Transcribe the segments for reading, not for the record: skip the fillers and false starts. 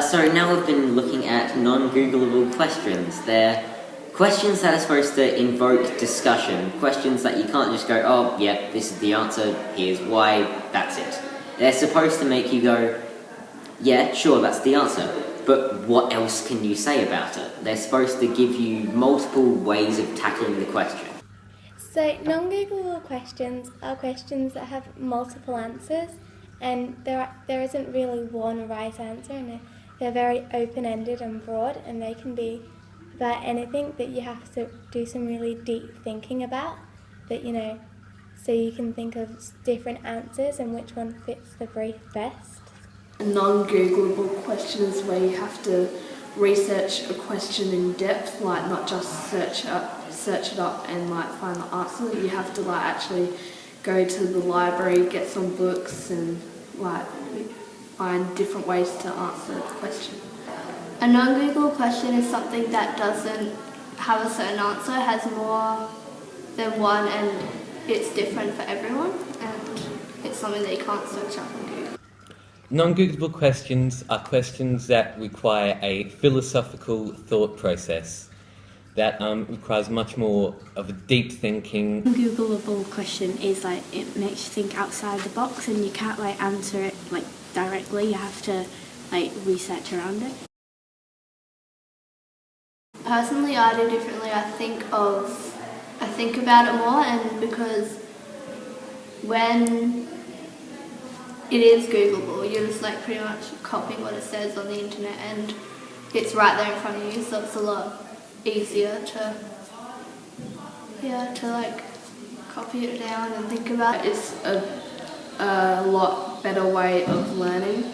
So now we've been looking at non-Googleable questions. They're questions that are supposed to invoke discussion, questions that you can't just go, oh, yeah, this is the answer, here's why, that's it. They're supposed to make you go, yeah, sure, that's the answer, but what else can you say about it? They're supposed to give you multiple ways of tackling the question. So non-Googleable questions are questions that have multiple answers, and there isn't really one right answer, and they're very open-ended and broad, and they can be about anything that you have to do some really deep thinking about, that so you can think of different answers and which one fits the brief best. A non-Googleable question is where you have to research a question in depth, like not just search it up and find the answer. You have to actually go to the library, get some books, and find different ways to answer the question. A non-Google question is something that doesn't have a certain answer, has more than one, and it's different for everyone, and it's something that you can't search up on Google. Non-Googleable questions are questions that require a philosophical thought process that requires much more of a deep thinking. Non-Googleable question is it makes you think outside the box, and you can't answer it directly. You have to research around it. Personally, I do differently. I think about it more, and because when it is Googleable, you're just pretty much copying what it says on the internet, and it's right there in front of you, so it's a lot easier to copy it down and think about it. It's a lot better way of learning,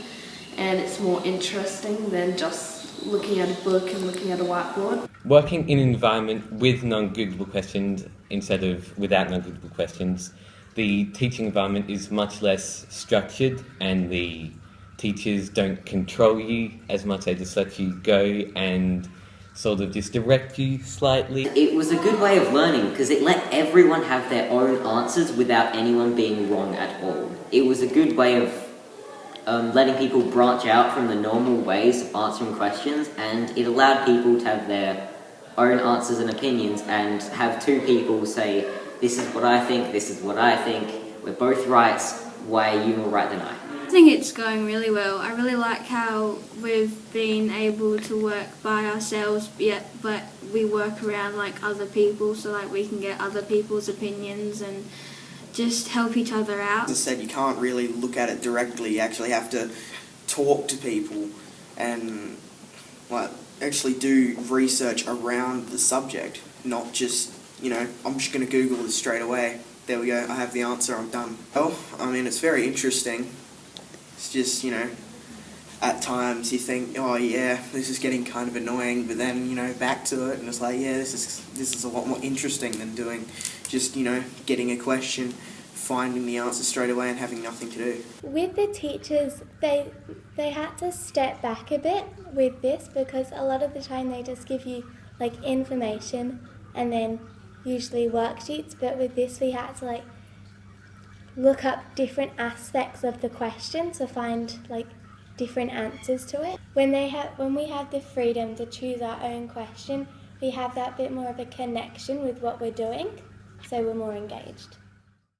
and it's more interesting than just looking at a book and looking at a whiteboard. Working in an environment with non-Googleable questions instead of without non-Googleable questions, the teaching environment is much less structured, and the teachers don't control you as much. They just let you go and sort of just direct you slightly. It was a good way of learning because it let everyone have their own answers without anyone being wrong at all. It was a good way of letting people branch out from the normal ways of answering questions, and it allowed people to have their own answers and opinions and have two people say, this is what I think, this is what I think, we're both right, why are you more right than I? I think it's going really well. I really like how we've been able to work by ourselves, but we work around other people, so we can get other people's opinions and just help each other out. As I said, you can't really look at it directly. You actually have to talk to people and actually do research around the subject, not just, I'm just going to Google this straight away. There we go, I have the answer, I'm done. Well, it's very interesting. It's just, at times you think, oh yeah, this is getting kind of annoying, but then, back to it, and it's yeah, this is a lot more interesting than doing just, getting a question, finding the answer straight away and having nothing to do. With the teachers, they had to step back a bit with this, because a lot of the time they just give you information and then usually worksheets, but with this we had to look up different aspects of the question to find different answers to it. When we have the freedom to choose our own question, we have that bit more of a connection with what we're doing, so we're more engaged.